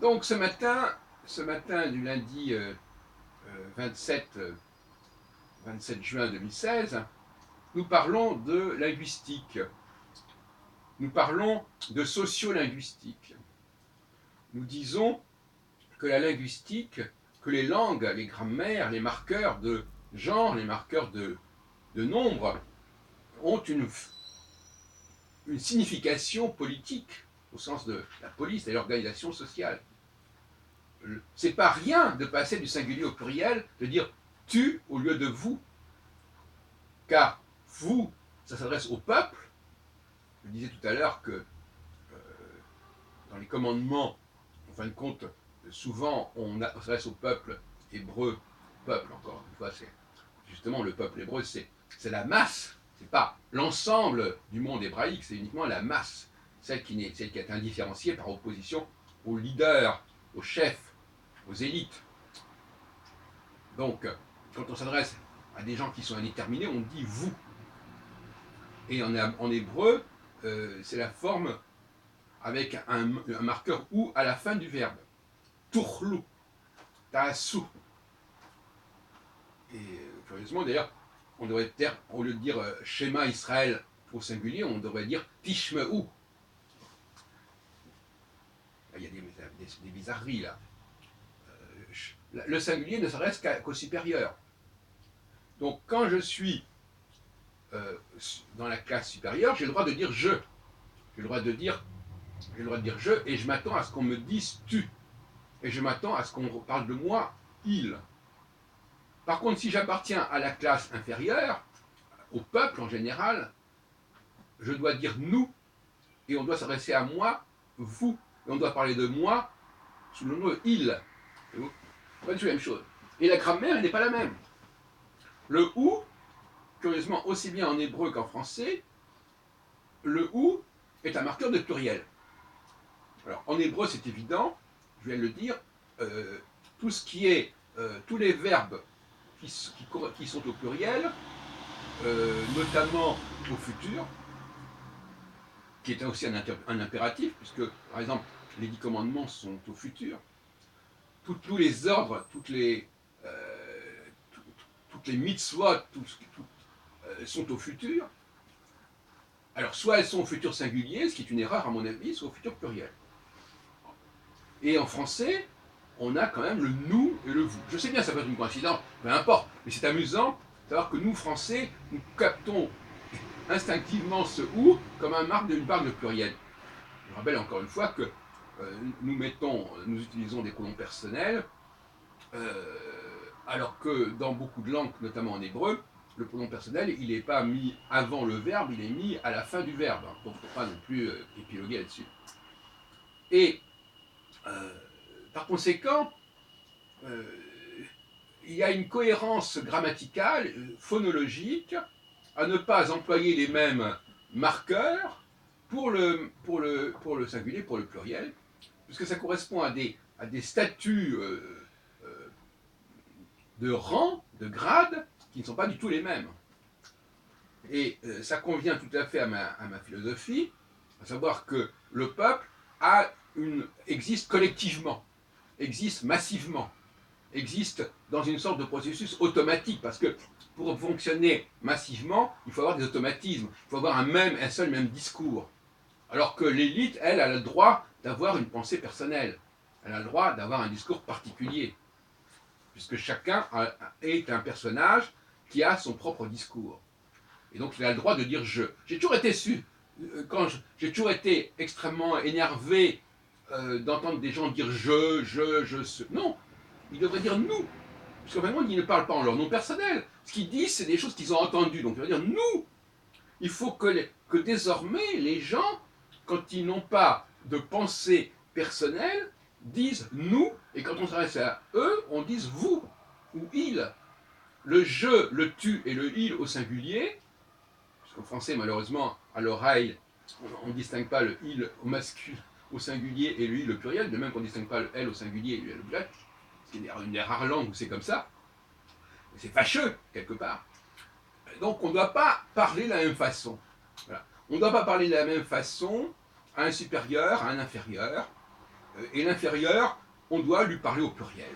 Donc ce matin du lundi 27, 27 juin 2016, nous parlons de linguistique. Nous parlons de sociolinguistique. Nous disons que la linguistique, que les langues, les grammaires, les marqueurs de genre, les marqueurs de nombre, ont une signification politique, au sens de la police et l'organisation sociale. C'est pas rien de passer du singulier au pluriel, de dire tu au lieu de vous, car vous, ça s'adresse au peuple. Je disais tout à l'heure que dans les commandements, en fin de compte, souvent on s'adresse au peuple hébreu, peuple encore une fois, c'est justement le peuple hébreu, c'est la masse, c'est pas l'ensemble du monde hébraïque, c'est uniquement la masse, celle qui est indifférenciée par opposition aux leaders, aux chefs, aux élites. Donc, quand on s'adresse à des gens qui sont indéterminés, on dit vous. Et en hébreu, c'est la forme avec un marqueur ou à la fin du verbe. Tourlou, ta'asu. Et curieusement, d'ailleurs, on devrait dire, au lieu de dire Shema Israël au singulier, on devrait dire Tishme'u. Il y a des bizarreries là. Le singulier ne s'adresse qu'au supérieur. Donc quand je suis dans la classe supérieure, j'ai le droit de dire je. J'ai le droit de dire je, et je m'attends à ce qu'on me dise tu. Et je m'attends à ce qu'on parle de moi, il. Par contre, si j'appartiens à la classe inférieure, au peuple en général, je dois dire nous, et on doit s'adresser à moi, vous. Et on doit parler de moi sous le nom de il. Pas du tout la même chose. Et la grammaire, elle n'est pas la même. Le ou, curieusement, aussi bien en hébreu qu'en français, le ou est un marqueur de pluriel. Alors, en hébreu, c'est évident, je viens de le dire, tout ce qui est, tous les verbes qui sont au pluriel, notamment au futur, qui est aussi un impératif, puisque, par exemple, les 10 commandements sont au futur, tous les ordres, toutes les mitzvot, sont au futur. Alors, soit elles sont au futur singulier, ce qui est une erreur à mon avis, soit au futur pluriel. Et en français, on a quand même le nous et le vous. Je sais bien, ça peut être une coïncidence, peu importe, mais c'est amusant de savoir que nous, Français, nous captons instinctivement ce ou comme une marque de pluriel. Je rappelle encore une fois que nous utilisons des pronoms personnels, alors que dans beaucoup de langues, notamment en hébreu, le pronom personnel, il n'est pas mis avant le verbe, il est mis à la fin du verbe. Donc, il ne faut pas non plus épiloguer là-dessus. Et par conséquent, il y a une cohérence grammaticale, phonologique, à ne pas employer les mêmes marqueurs pour le singulier, pour le pluriel, puisque ça correspond à des statuts de rang, de grade, qui ne sont pas du tout les mêmes. Et ça convient tout à fait à ma philosophie, à savoir que le peuple existe collectivement, existe massivement, existe dans une sorte de processus automatique, parce que pour fonctionner massivement, il faut avoir des automatismes, il faut avoir un seul même discours. Alors que l'élite, elle, a le droit d'avoir une pensée personnelle, elle a le droit d'avoir un discours particulier, puisque chacun est un personnage qui a son propre discours. Et donc il a le droit de dire je. J'ai toujours été extrêmement énervé d'entendre des gens dire je. Non, ils devraient dire nous. Parce qu'en fait, ils ne parlent pas en leur nom personnel. Ce qu'ils disent, c'est des choses qu'ils ont entendues. Donc, ils vont dire nous. Il faut que désormais, les gens, quand ils n'ont pas de pensée personnelle, disent nous. Et quand on s'adresse à eux, on dise vous ou il. Le je, le tu et le il au singulier, parce qu'en français, malheureusement, à l'oreille, on ne distingue pas le il au masculin, au singulier et le il au pluriel, de même qu'on ne distingue pas le elle au singulier et le elle au pluriel. C'est une des rares langues où c'est comme ça. C'est fâcheux, quelque part. Donc on ne doit pas parler de la même façon. Voilà. On ne doit pas parler de la même façon à un supérieur, à un inférieur. Et l'inférieur, on doit lui parler au pluriel.